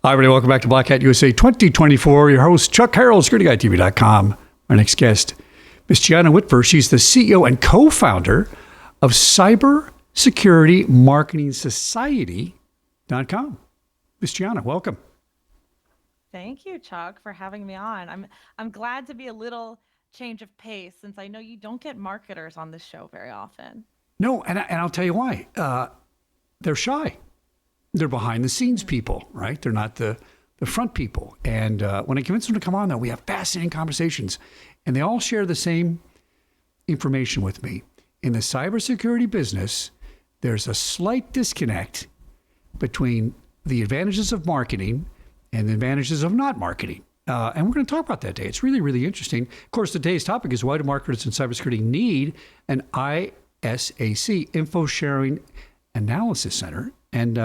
Hi, everybody. Welcome back to Black Hat USA 2024. Your host, Chuck Harrell, SecurityGuideTV.com. Our next guest, Miss Gianna Whitver. She's the CEO and co-founder of Cybersecurity Marketing Society.com. Miss Gianna, welcome. Thank you, Chuck, for having me on. I'm glad to be a little change of pace since I know you don't get marketers on this show very often. No, and I'll tell you why. They're shy. They're behind the scenes people, right? They're not the front people. And when I convince them to come on, though, we have fascinating conversations. And they all share the same information with me. In the cybersecurity business, there's a slight disconnect between the advantages of marketing and the advantages of not marketing. And we're going to talk about that today. It's really, really interesting. Of course, today's topic is why do marketers in cybersecurity need an ISAC, Info Sharing Analysis Center? And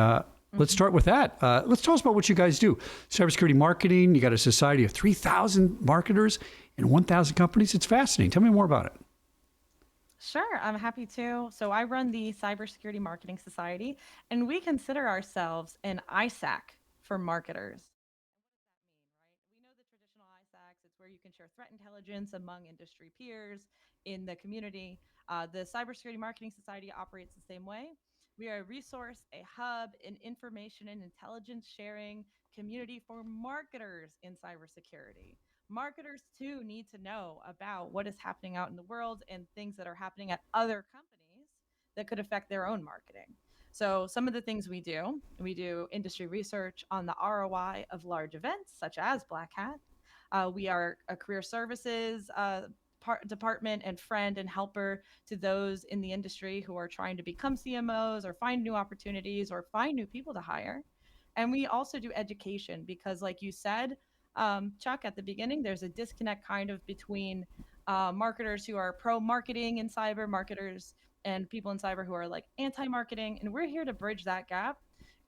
let's start with that. Let's tell us about what you guys do. Cybersecurity marketing, you got a society of 3,000 marketers and 1,000 companies. It's fascinating. Tell me more about it. Sure, I'm happy to. So I run the Cybersecurity Marketing Society, and we consider ourselves an ISAC for marketers. We know the traditional ISACs, it's where you can share threat intelligence among industry peers in the community. The Cybersecurity Marketing Society operates the same way. We are a resource, a hub, an information and intelligence sharing community for marketers in cybersecurity. Marketers too need to know about what is happening out in the world and things that are happening at other companies that could affect their own marketing. So, some of the things we do industry research on the ROI of large events such as Black Hat. We are a career services department and friend and helper to those in the industry who are trying to become CMOs or find new opportunities or find new people to hire. And we also do education because, like you said, Chuck, at the beginning, there's a disconnect kind of between marketers who are pro marketing in cyber, marketers and people in cyber who are like anti marketing. And we're here to bridge that gap.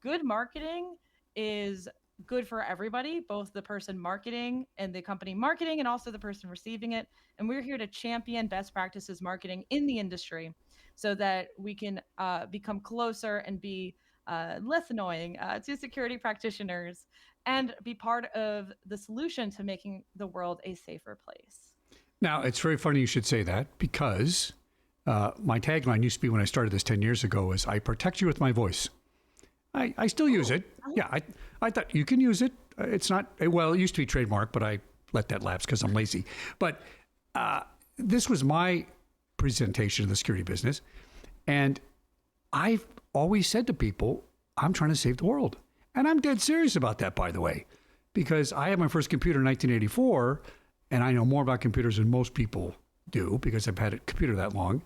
Good marketing is good for everybody, both the person marketing and the company marketing, and also the person receiving it. And we're here to champion best practices marketing in the industry so that we can become closer and be less annoying to security practitioners and be part of the solution to making the world a safer place. Now, it's very funny you should say that because my tagline used to be when I started this 10 years ago is I protect you with my voice. I still use it. Yeah, I thought you can use it. It's not, well, it used to be trademark, but I let that lapse because I'm lazy. But this was my presentation of the security business. And I've always said to people, I'm trying to save the world. And I'm dead serious about that, by the way, because I had my first computer in 1984, and I know more about computers than most people do because I've had a computer that long.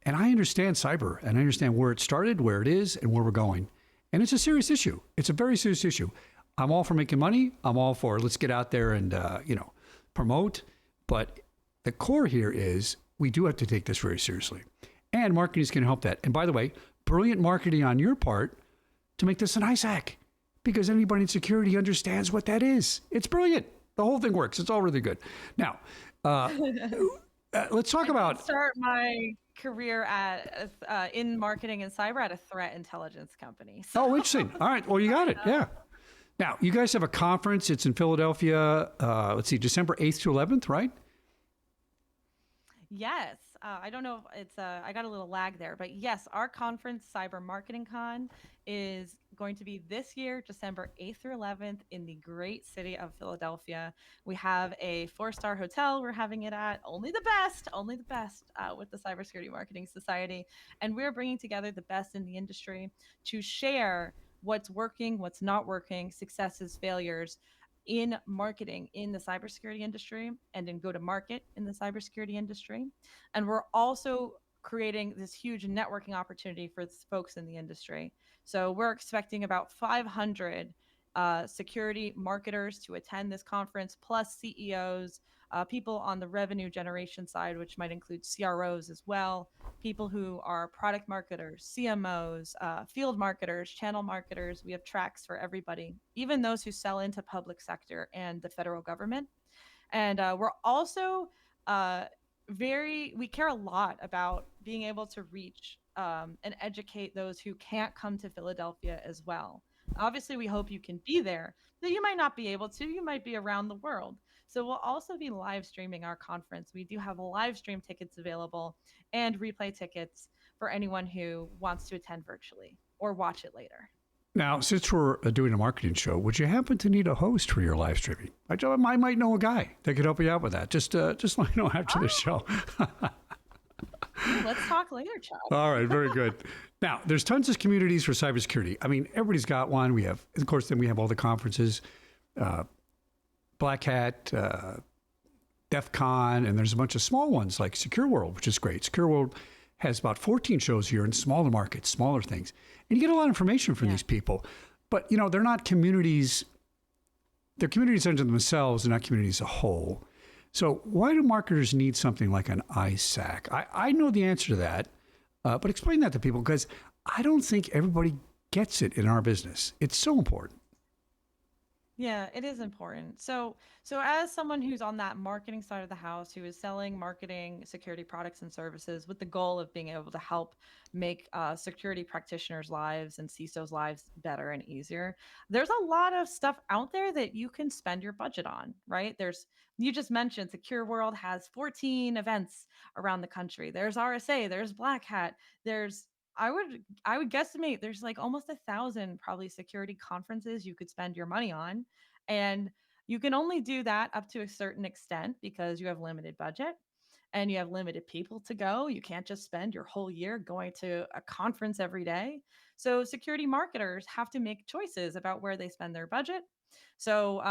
And I understand cyber, and I understand where it started, where it is, and where we're going. And it's a serious issue. It's a very serious issue. I'm all for making money. I'm all for let's get out there and promote. But the core here is we do have to take this very seriously, and marketing is going to help that. And by the way, brilliant marketing on your part to make this an ISAC, because anybody in security understands what that is. It's brilliant. The whole thing works. It's all really good. Now, let's talk about. Start my career at in marketing and cyber at a threat intelligence company. So, Oh, interesting. All right. Well, you got it. Yeah. Now, you guys have a conference. It's in Philadelphia. Let's see, December 8th to 11th, right? yes, I don't know if it's I got a little lag there, but yes, our conference, Cyber Marketing Con, is going to be this year, December 8th through 11th, in the great city of Philadelphia. We have a four-star hotel we're having it at, only the best with the Cybersecurity Marketing Society. And we're bringing together the best in the industry to share what's working, what's not working, successes, failures in marketing in the cybersecurity industry and in go to market in the cybersecurity industry. And we're also creating this huge networking opportunity for folks in the industry. So we're expecting about 500 security marketers to attend this conference, plus CEOs, people on the revenue generation side, which might include CROs as well, people who are product marketers, CMOs, field marketers, channel marketers. We have tracks for everybody, even those who sell into public sector and the federal government. And we're also uh, we care a lot about being able to reach and educate those who can't come to Philadelphia as well. Obviously, we hope you can be there. But you might not be able to. You might be around the world. So we'll also be live streaming our conference. We do have live stream tickets available and replay tickets for anyone who wants to attend virtually or watch it later. Now, since we're doing a marketing show, would you happen to need a host for your live streaming? I might know a guy that could help you out with that. Just let me know after the show. Ooh, let's talk later, Chad. All right, very good. Now, there's tons of communities for cybersecurity. I mean, everybody's got one. We have, of course, then we have all the conferences, Black Hat, DEF CON, and there's a bunch of small ones like Secure World, which is great. Secure World has about 14 shows here in smaller markets, smaller things. And you get a lot of information from these people. But, they're not communities, they're communities unto themselves, they're not communities as a whole. So why do marketers need something like an ISAC? I know the answer to that, but explain that to people because I don't think everybody gets it in our business. It's so important. Yeah, it is important. So as someone who's on that marketing side of the house, who is selling marketing security products and services with the goal of being able to help make security practitioners' lives and CISOs' lives better and easier, there's a lot of stuff out there that you can spend your budget on, right? You just mentioned Secure World has 14 events around the country. There's RSA, there's Black Hat, there's I would guesstimate there's like almost 1,000 probably security conferences you could spend your money on. And you can only do that up to a certain extent because you have limited budget and you have limited people to go. You can't just spend your whole year going to a conference every day. So security marketers have to make choices about where they spend their budget. So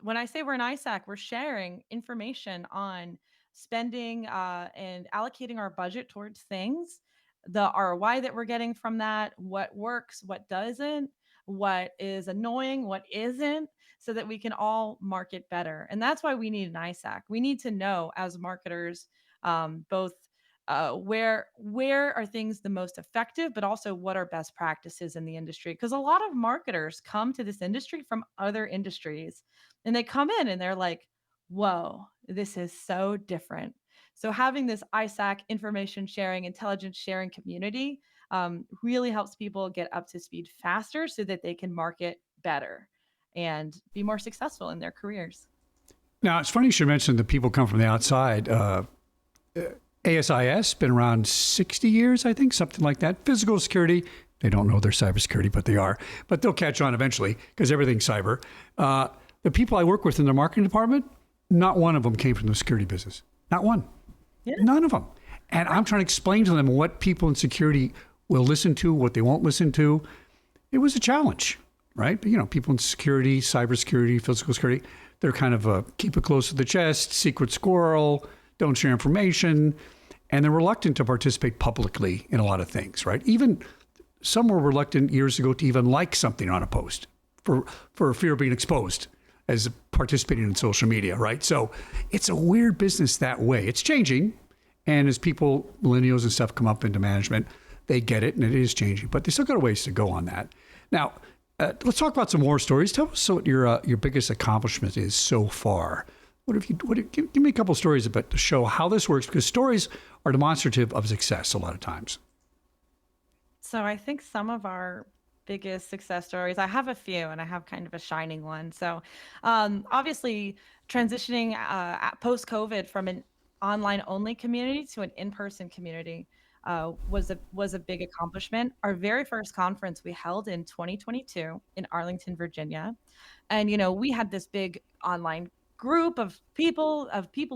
when I say we're an ISAC, we're sharing information on spending and allocating our budget towards things, the ROI that we're getting from that, what works, what doesn't, what is annoying, what isn't, so that we can all market better. And that's why we need an ISAC. We need to know as marketers both where are things the most effective, but also what are best practices in the industry. Because a lot of marketers come to this industry from other industries, and they come in and they're like, "Whoa, this is so different." So having this ISAC information sharing, intelligence sharing community really helps people get up to speed faster so that they can market better and be more successful in their careers. Now, it's funny you should mention that people come from the outside. ASIS been around 60 years, I think, something like that. Physical security, they don't know their cybersecurity, but they are. But they'll catch on eventually because everything's cyber. The people I work with in their marketing department, not one of them came from the security business. Not one. Yeah. None of them. And I'm trying to explain to them what people in security will listen to, what they won't listen to. It was a challenge, right? But, people in security, cybersecurity, physical security, they're kind of keep it close to the chest, secret squirrel, don't share information, and they're reluctant to participate publicly in a lot of things, right? Even some were reluctant years ago to even like something on a post for fear of being exposed as participating in social media, right? So it's a weird business that way. It's changing, and as people, millennials and stuff, come up into management, they get it, and it is changing, but they still got a ways to go on that. Now, let's talk about some more stories. Tell us what your biggest accomplishment is so far. Give me a couple of stories about to show how this works, because stories are demonstrative of success a lot of times. So I think some of our biggest success stories, I have a few and I have kind of a shining one. So obviously transitioning post COVID from an online only community to an in-person community was a big accomplishment. Our very first conference we held in 2022 in Arlington, Virginia. And we had this big online group of people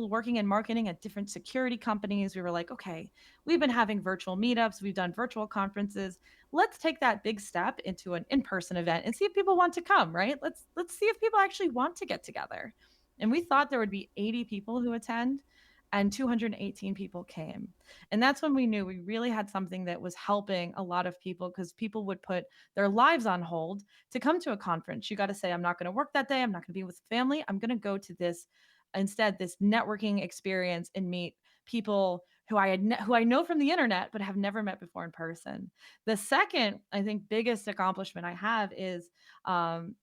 working in marketing at different security companies. We were like, okay, we've been having virtual meetups, we've done virtual conferences. Let's take that big step into an in-person event and see if people want to come, right? Let's see if people actually want to get together. And we thought there would be 80 people who attend, and 218 people came. And that's when we knew we really had something that was helping a lot of people, because people would put their lives on hold to come to a conference. You got to say, I'm not going to work that day. I'm not going to be with family. I'm going to go to this instead, this networking experience, and meet people who I know from the internet but have never met before in person. The second, I think, biggest accomplishment I have is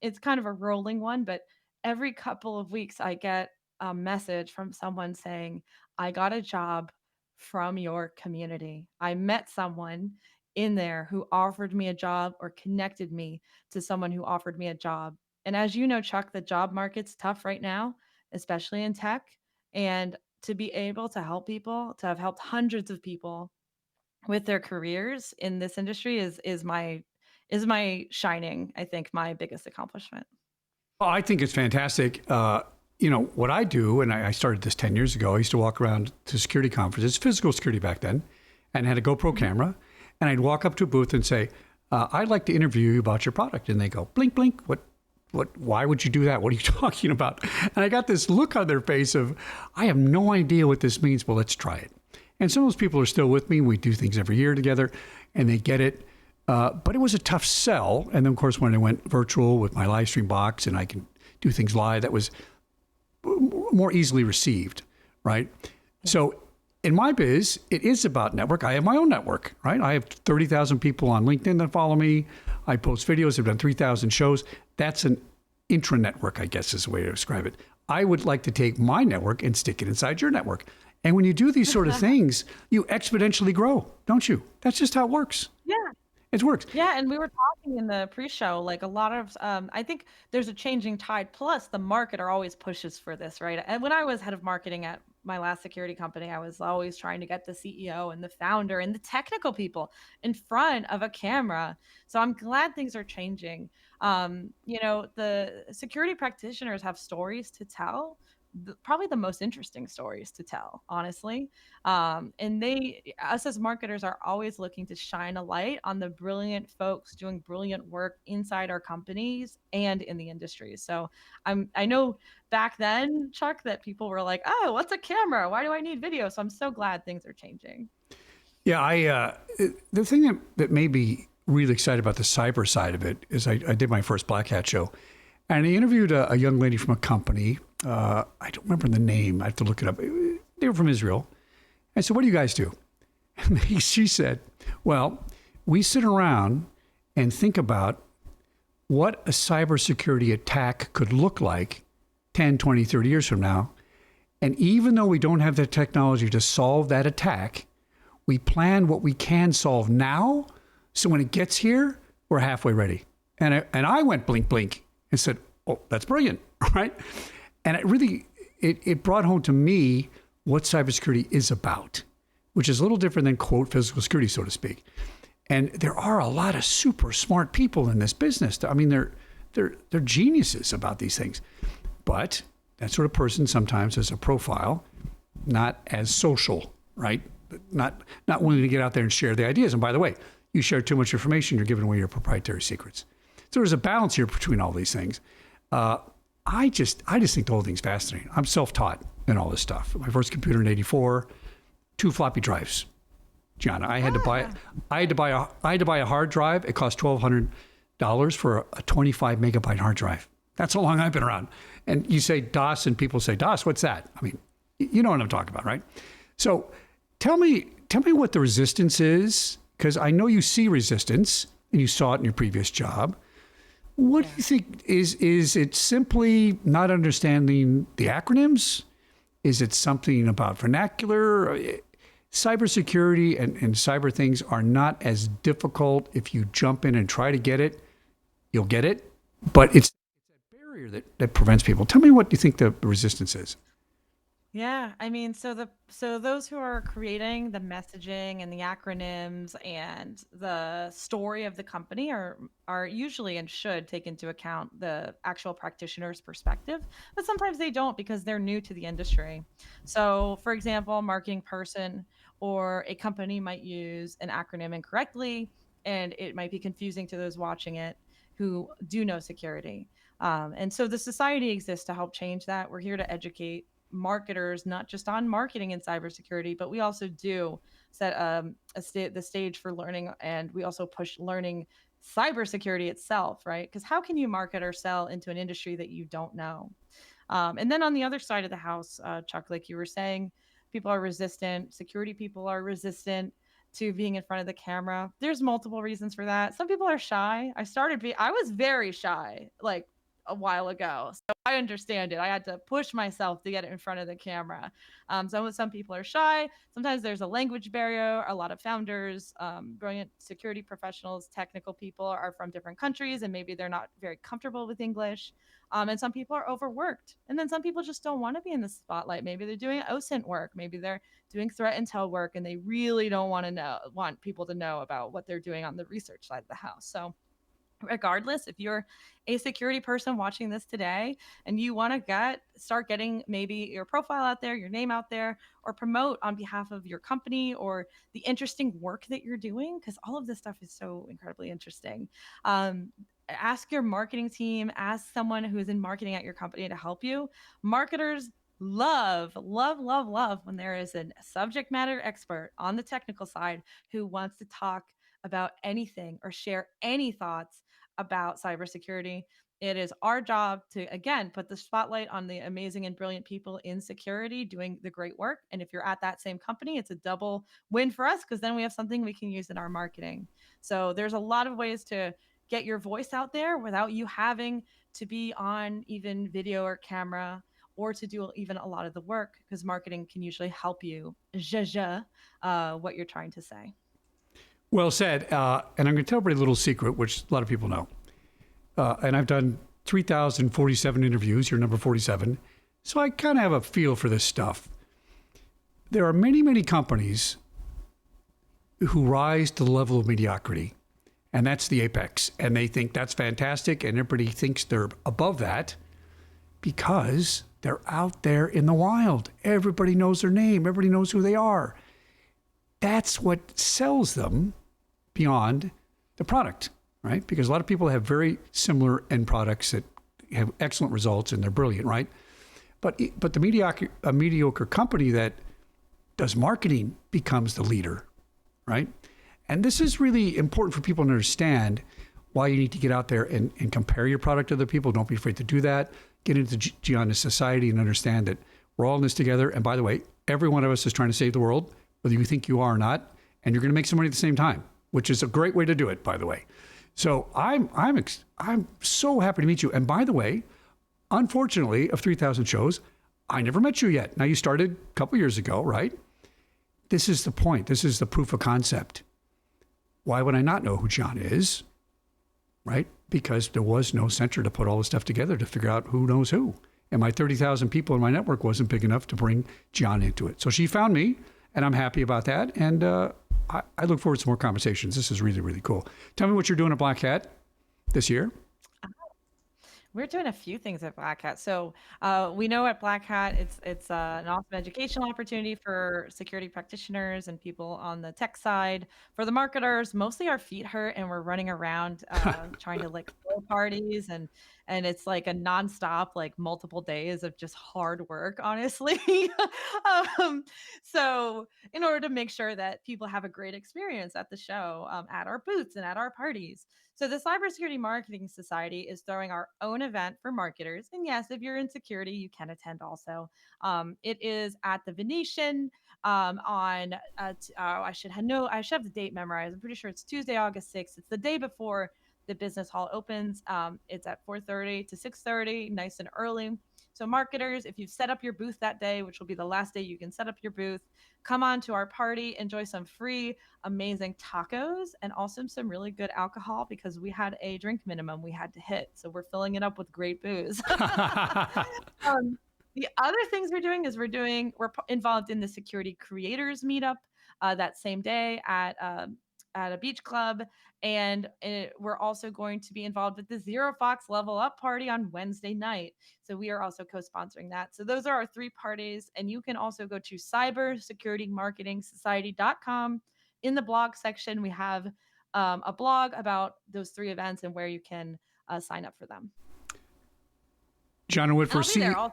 it's kind of a rolling one, but every couple of weeks I get a message from someone saying, I got a job from your community. I met someone in there who offered me a job or connected me to someone who offered me a job. And as you know, Chuck, the job market's tough right now, especially in tech. And to be able to help people, to have helped hundreds of people with their careers in this industry is my shining, I think, my biggest accomplishment. Well, I think it's fantastic. What I do, and I started this 10 years ago, I used to walk around to security conferences, physical security back then, and had a GoPro Mhm. camera. And I'd walk up to a booth and say, I'd like to interview you about your product. And they go, blink, blink. Why would you do that? What are you talking about? And I got this look on their face of, I have no idea what this means, but let's try it. And some of those people are still with me. We do things every year together, and they get it. But it was a tough sell. And then, of course, when I went virtual with my live stream box and I can do things live, that was more easily received, right? So in my biz, it is about network. I have my own network, right? I have 30,000 people on LinkedIn that follow me. I post videos. I've done 3,000 shows. That's an intra network, I guess is the way to describe it. I would like to take my network and stick it inside your network. And when you do these sort of things, you exponentially grow, don't you? That's just how it works. Yeah. It works. Yeah, and we were talking in the pre-show, like a lot of, I think there's a changing tide. Plus, the marketer always pushes for this, right? And when I was head of marketing at my last security company, I was always trying to get the CEO and the founder and the technical people in front of a camera. So I'm glad things are changing. The security practitioners have stories to tell, probably the most interesting stories to tell, honestly. And us as marketers are always looking to shine a light on the brilliant folks doing brilliant work inside our companies and in the industry. So I know back then, Chuck, that people were like, oh, what's a camera? Why do I need video? So I'm so glad things are changing. Yeah, the thing that made me really excited about the cyber side of it is I did my first Black Hat show, and I interviewed a young lady from a company. I don't remember the name. I have to look it up. They were from Israel. I said, "What do you guys do?" And she said, "Well, we sit around and think about what a cybersecurity attack could look like 10, 20, 30 years from now. And even though we don't have the technology to solve that attack, we plan what we can solve now. So when it gets here, we're halfway ready." And I went blink, blink and said, "Oh, that's brilliant," right? And it brought home to me what cybersecurity is about, which is a little different than quote physical security, so to speak. And there are a lot of super smart people in this business. I mean, they're geniuses about these things. But that sort of person sometimes has a profile, not as social, right? Not willing to get out there and share the ideas. And by the way, you share too much information, you're giving away your proprietary secrets. So there's a balance here between all these things. I just think the whole thing's fascinating. I'm self-taught in all this stuff. My first computer in '84, 2 floppy drives. Gianna, I had to buy a hard drive. It cost $1,200 for a 25 megabyte hard drive. That's how long I've been around. And you say DOS, and people say DOS. What's that? I mean, you know what I'm talking about, right? So tell me what the resistance is, because I know you see resistance, and you saw it in your previous job. What do Yeah. you think is it simply not understanding the acronyms? Is it something about vernacular? Cybersecurity and cyber things are not as difficult. If you jump in and try to get it, you'll get it. But it's a barrier that prevents people. Tell me what you think the resistance is. Yeah, I mean, so those who are creating the messaging and the acronyms and the story of the company are usually and should take into account the actual practitioner's perspective, but sometimes they don't because they're new to the industry. So, for example, a marketing person or a company might use an acronym incorrectly, and it might be confusing to those watching it who do know security. And so the society exists to help change that. We're here to educate marketers not just on marketing and cybersecurity, but we also do set the stage for learning, and we also push learning cybersecurity itself, right? Because how can you market or sell into an industry that you don't know? And then on the other side of the house, Chuck, like you were saying, people are resistant. Security people are resistant to being in front of the camera. There's multiple reasons for that. Some people are shy. I was very shy, like a while ago. So I understand it. I had to push myself to get it in front of the camera. Some people are shy. Sometimes there's a language barrier. A lot of founders, brilliant security professionals, technical people are from different countries, and maybe they're not very comfortable with English. And some people are overworked. And then some people just don't want to be in the spotlight. Maybe they're doing OSINT work. Maybe they're doing threat intel work, and they really don't want people to know about what they're doing on the research side of the house. So regardless, if you're a security person watching this today and you want to start getting maybe your profile out there, your name out there, or promote on behalf of your company or the interesting work that you're doing, because all of this stuff is so incredibly interesting. Ask your marketing team, ask someone who is in marketing at your company to help you. Marketers love, love, love, love when there is a subject matter expert on the technical side who wants to talk about anything or share any thoughts about cybersecurity. It is our job to, again, put the spotlight on the amazing and brilliant people in security doing the great work. And if you're at that same company, it's a double win for us because then we have something we can use in our marketing. So there's a lot of ways to get your voice out there without you having to be on even video or camera or to do even a lot of the work, because marketing can usually help you what you're trying to say. Well said. And I'm going to tell everybody a little secret, which a lot of people know. And I've done 3,047 interviews. You're number 47. So I kind of have a feel for this stuff. There are many, many companies who rise to the level of mediocrity. And that's the apex. And they think that's fantastic. And everybody thinks they're above that because they're out there in the wild. Everybody knows their name. Everybody knows who they are. That's what sells them beyond the product, right? Because a lot of people have very similar end products that have excellent results and they're brilliant, right? But a mediocre company that does marketing becomes the leader, right? And this is really important for people to understand why you need to get out there and compare your product to other people. Don't be afraid to do that. Get into Gianna's society and understand that we're all in this together. And by the way, every one of us is trying to save the world, whether you think you are or not, and you're going to make some money at the same time, which is a great way to do it, by the way. So I'm so happy to meet you. And by the way, unfortunately, of 3,000 shows, I never met you yet. Now, you started a couple years ago, right? This is the point. This is the proof of concept. Why would I not know who Gianna is, right? Because there was no center to put all this stuff together to figure out who knows who. And my 30,000 people in my network wasn't big enough to bring Gianna into it. So she found me, and I'm happy about that. And I look forward to more conversations. This is really, really cool. Tell me what you're doing at Black Hat this year. We're doing a few things at Black Hat. So we know at Black Hat, it's an awesome educational opportunity for security practitioners and people on the tech side. For the marketers, mostly our feet hurt and we're running around trying to like throw parties and it's like a nonstop, like multiple days of just hard work, honestly. So in order to make sure that people have a great experience at the show, at our booths and at our parties. So the Cybersecurity Marketing Society is throwing our own event for marketers. And yes, if you're in security, you can attend also. It is at the Venetian I should have the date memorized. I'm pretty sure it's Tuesday, August 6th. It's the day before the business hall opens. It's at 4:30 to 6:30, nice and early. So marketers, if you've set up your booth that day, which will be the last day you can set up your booth, come on to our party, enjoy some free, amazing tacos, and also some really good alcohol because we had a drink minimum we had to hit. So we're filling it up with great booze. The other things we're doing is we're involved in the security creators meetup that same day at a beach club. And we're also going to be involved with the Zero Fox Level Up party on Wednesday night. So we are also co-sponsoring that. So those are our three parties. And you can also go to cybersecuritymarketingsociety.com. In the blog section, we have a blog about those three events and where you can sign up for them. Gianna Whitver, running around.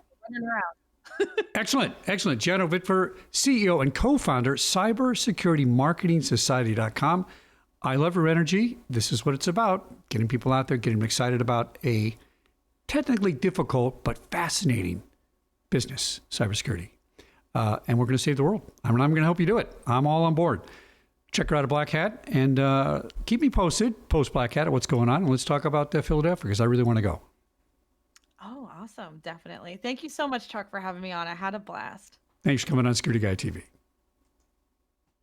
Excellent. Gianna Whitver, CEO and co-founder, cybersecuritymarketingsociety.com. I love her energy. This is what it's about, getting people out there, getting them excited about a technically difficult but fascinating business, cybersecurity. And we're going to save the world. I'm going to help you do it. I'm all on board. Check her out at Black Hat and keep me posted, post Black Hat, at what's going on. And let's talk about Philadelphia because I really want to go. Awesome. Definitely. Thank you so much, Chuck, for having me on. I had a blast. Thanks for coming on Security Guy TV.